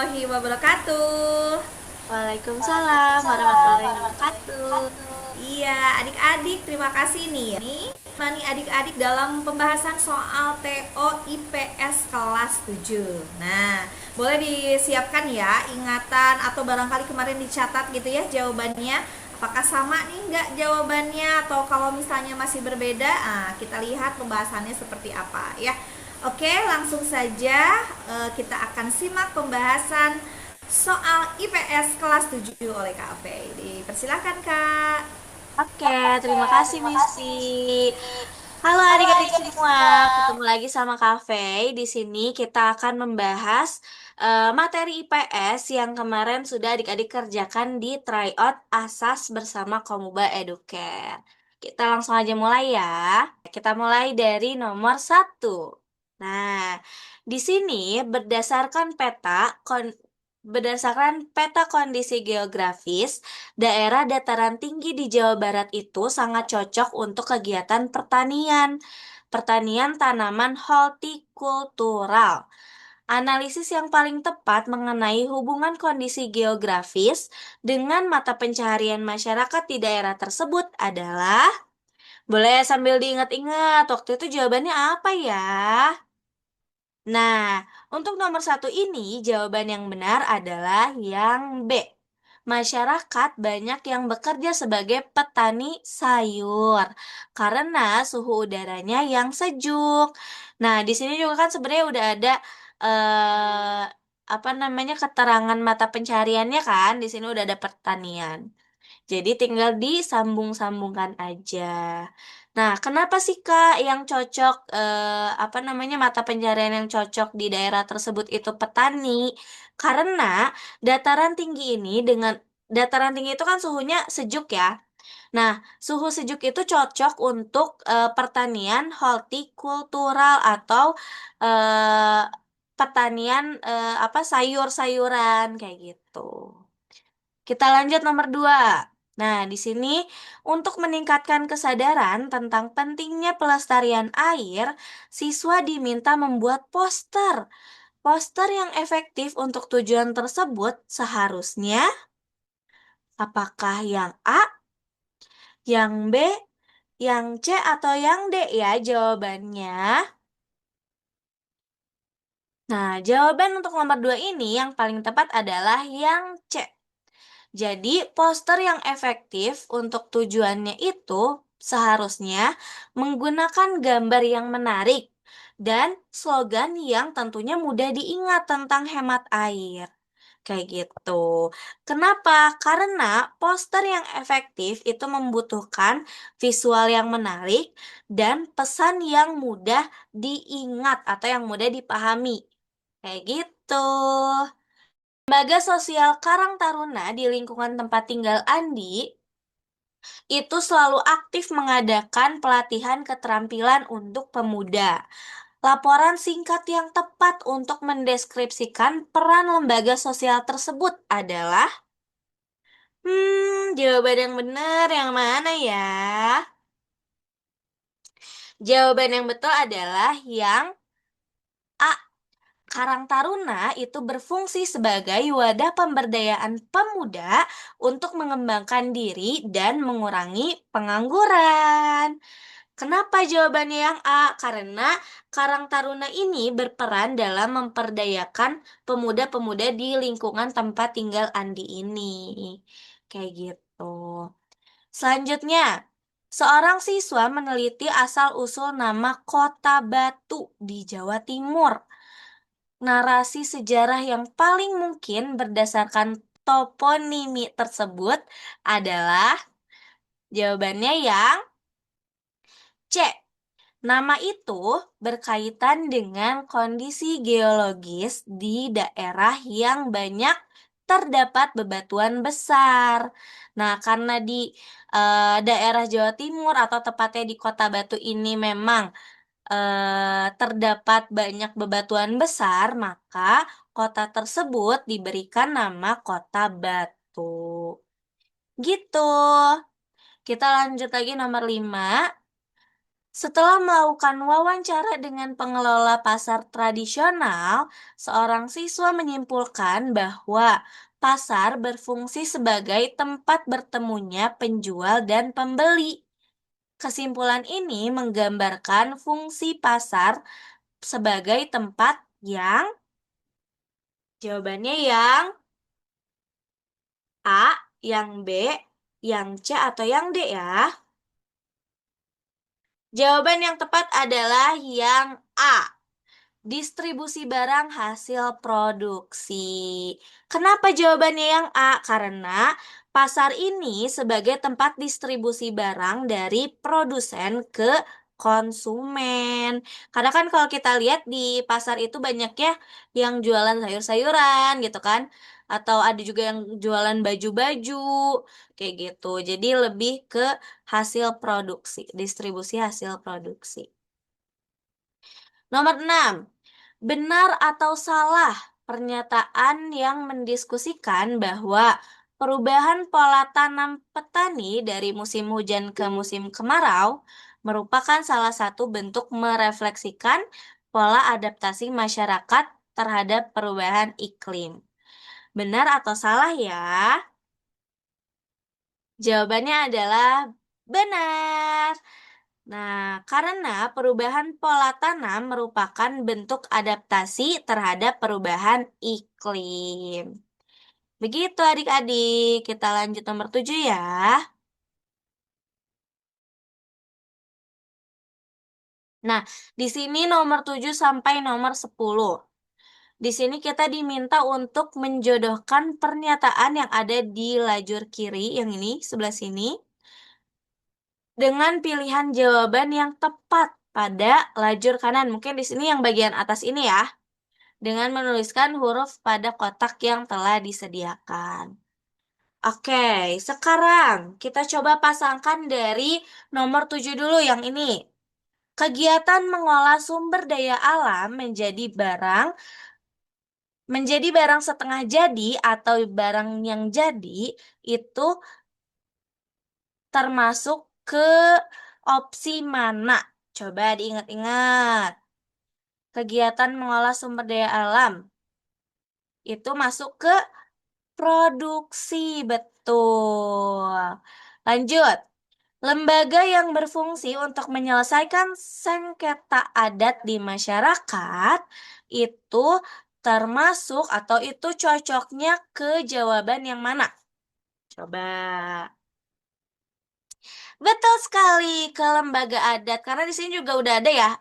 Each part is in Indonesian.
warahmatullahi wabarakatuh. Waalaikumsalam warahmatullahi wabarakatuh. Iya, adik-adik, terima kasih nih. Mani adik-adik dalam pembahasan soal TO IPS kelas 7. Nah, boleh disiapkan ya ingatan atau barangkali kemarin dicatat gitu ya jawabannya. Apakah sama nih nggak jawabannya atau kalau misalnya masih berbeda, kita lihat pembahasannya seperti apa ya. Oke, langsung saja kita akan simak pembahasan soal IPS kelas 7 oleh Kak Ave. Dipersilakan Kak. Oke, terima kasih Misty. Halo adik-adik semua, ketemu lagi sama Cafe. Di sini kita akan membahas materi IPS yang kemarin sudah adik-adik kerjakan di tryout ASAS bersama Komuba Educare. Kita langsung aja mulai ya. Kita mulai dari nomor satu. Nah, di sini berdasarkan peta kondisi geografis, daerah dataran tinggi di Jawa Barat itu sangat cocok untuk kegiatan pertanian tanaman hortikultural. Analisis yang paling tepat mengenai hubungan kondisi geografis dengan mata pencaharian masyarakat di daerah tersebut adalah, boleh sambil diingat-ingat, waktu itu jawabannya apa ya? Nah, untuk nomor satu ini, jawaban yang benar adalah yang B. Masyarakat banyak yang bekerja sebagai petani sayur karena suhu udaranya yang sejuk. Nah, di sini juga kan sebenarnya udah ada eh, apa namanya keterangan mata pencariannya kan. Di sini udah ada pertanian. Jadi tinggal disambung-sambungkan aja. Nah, kenapa sih Kak yang cocok apa namanya mata pencarian yang cocok di daerah tersebut itu petani? Karena dataran tinggi ini dengan dataran tinggi itu kan suhunya sejuk ya. Nah, suhu sejuk itu cocok untuk pertanian hortikultural atau eh, pertanian apa sayur-sayuran kayak gitu. Kita lanjut nomor 2. Nah, di sini untuk meningkatkan kesadaran tentang pentingnya pelestarian air, siswa diminta membuat poster. Poster yang efektif untuk tujuan tersebut seharusnya apakah yang A, yang B, yang C, atau yang D ya jawabannya? Nah, jawaban untuk nomor 2 ini yang paling tepat adalah yang C. Jadi, poster yang efektif untuk tujuannya itu seharusnya menggunakan gambar yang menarik dan slogan yang tentunya mudah diingat tentang hemat air. Kayak gitu. Kenapa? Karena poster yang efektif itu membutuhkan visual yang menarik dan pesan yang mudah diingat atau yang mudah dipahami. Kayak gitu. Lembaga Sosial Karang Taruna di lingkungan tempat tinggal Andi itu selalu aktif mengadakan pelatihan keterampilan untuk pemuda. Laporan singkat yang tepat untuk mendeskripsikan peran lembaga sosial tersebut adalah, jawaban yang benar yang mana ya? Jawaban yang betul adalah yang A. Karang Taruna itu berfungsi sebagai wadah pemberdayaan pemuda untuk mengembangkan diri dan mengurangi pengangguran. Kenapa jawabannya yang A? Karena Karang Taruna ini berperan dalam memperdayakan pemuda-pemuda di lingkungan tempat tinggal Andi ini. Kayak gitu. Selanjutnya, seorang siswa meneliti asal-usul nama Kota Batu di Jawa Timur. Narasi sejarah yang paling mungkin berdasarkan toponimi tersebut adalah jawabannya yang C. Nama itu berkaitan dengan kondisi geologis di daerah yang banyak terdapat bebatuan besar. Nah, karena di daerah Jawa Timur atau tepatnya di Kota Batu ini memang terdapat banyak bebatuan besar, maka kota tersebut diberikan nama Kota Batu. Gitu. Kita lanjut lagi nomor 5. Setelah melakukan wawancara dengan pengelola pasar tradisional, seorang siswa menyimpulkan bahwa pasar berfungsi sebagai tempat bertemunya penjual dan pembeli. Kesimpulan ini menggambarkan fungsi pasar sebagai tempat yang jawabannya yang A, yang B, yang C, atau yang D ya. Jawaban yang tepat adalah yang A. Distribusi barang hasil produksi. Kenapa jawabannya yang A? Karena pasar ini sebagai tempat distribusi barang dari produsen ke konsumen. Karena kan kalau kita lihat di pasar itu banyaknya yang jualan sayur-sayuran gitu kan. Atau ada juga yang jualan baju-baju kayak gitu. Jadi lebih ke hasil produksi, distribusi hasil produksi. Nomor 6. Benar atau salah pernyataan yang mendiskusikan bahwa perubahan pola tanam petani dari musim hujan ke musim kemarau merupakan salah satu bentuk merefleksikan pola adaptasi masyarakat terhadap perubahan iklim. Benar atau salah ya? Jawabannya adalah benar. Nah, karena perubahan pola tanam merupakan bentuk adaptasi terhadap perubahan iklim. Begitu adik-adik, kita lanjut nomor 7 ya. Nah, di sini nomor 7 sampai nomor 10. Di sini kita diminta untuk menjodohkan pernyataan yang ada di lajur kiri, yang ini, sebelah sini, dengan pilihan jawaban yang tepat pada lajur kanan. Mungkin di sini yang bagian atas ini ya. Dengan menuliskan huruf pada kotak yang telah disediakan. Oke, sekarang kita coba pasangkan dari nomor 7 dulu yang ini. Kegiatan mengolah sumber daya alam menjadi barang setengah jadi atau barang yang jadi itu termasuk ke opsi mana? Coba diingat-ingat. Kegiatan mengolah sumber daya alam itu masuk ke produksi, betul. Lanjut. Lembaga yang berfungsi untuk menyelesaikan sengketa adat di masyarakat itu termasuk atau itu cocoknya ke jawaban yang mana? Coba. Betul sekali, ke lembaga adat. Karena di sini juga udah ada ya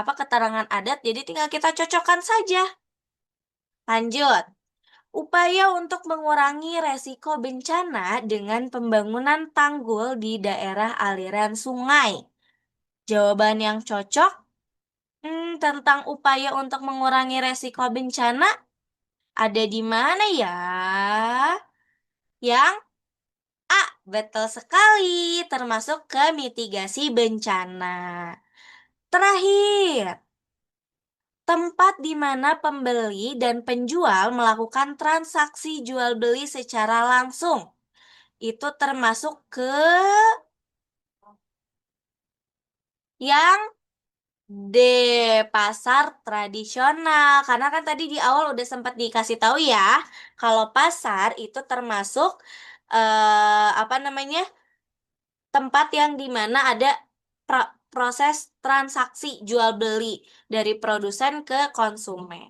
keterangan adat, jadi tinggal kita cocokkan saja. Lanjut. Upaya untuk mengurangi resiko bencana dengan pembangunan tanggul di daerah aliran sungai. Jawaban yang cocok tentang upaya untuk mengurangi resiko bencana ada di mana ya? Yang A, betul sekali, termasuk ke mitigasi bencana. Terakhir, tempat di mana pembeli dan penjual melakukan transaksi jual beli secara langsung. Itu termasuk ke yang D, pasar tradisional. Karena kan tadi di awal udah sempat dikasih tahu ya, kalau pasar itu termasuk tempat yang dimana ada proses transaksi jual beli dari produsen ke konsumen.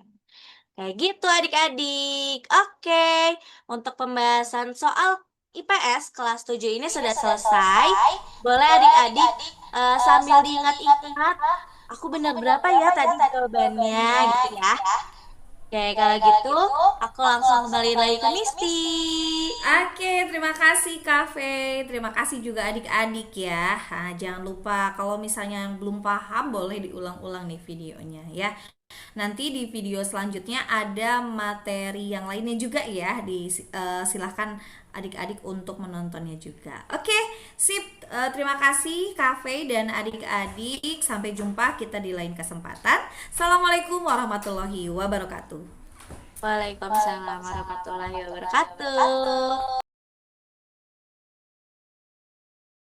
Kayak gitu adik-adik. Oke, untuk pembahasan soal IPS kelas 7 ini sudah selesai. Boleh adik-adik sambil diingat-ingat, aku benar berapa ya tadi jawabannya gitu ya. Oke, kalau gitu aku langsung kembali lagi ke Misti. Oke, terima kasih Cafe. Terima kasih juga adik-adik ya. Nah, jangan lupa kalau misalnya yang belum paham boleh diulang-ulang nih videonya ya. Nanti di video selanjutnya ada materi yang lainnya juga ya. Silahkan adik-adik untuk menontonnya juga. Oke, sip. Terima kasih Cafe dan adik-adik. Sampai jumpa kita di lain kesempatan. Assalamualaikum warahmatullahi wabarakatuh. Waalaikumsalam warahmatullahi wabarakatuh.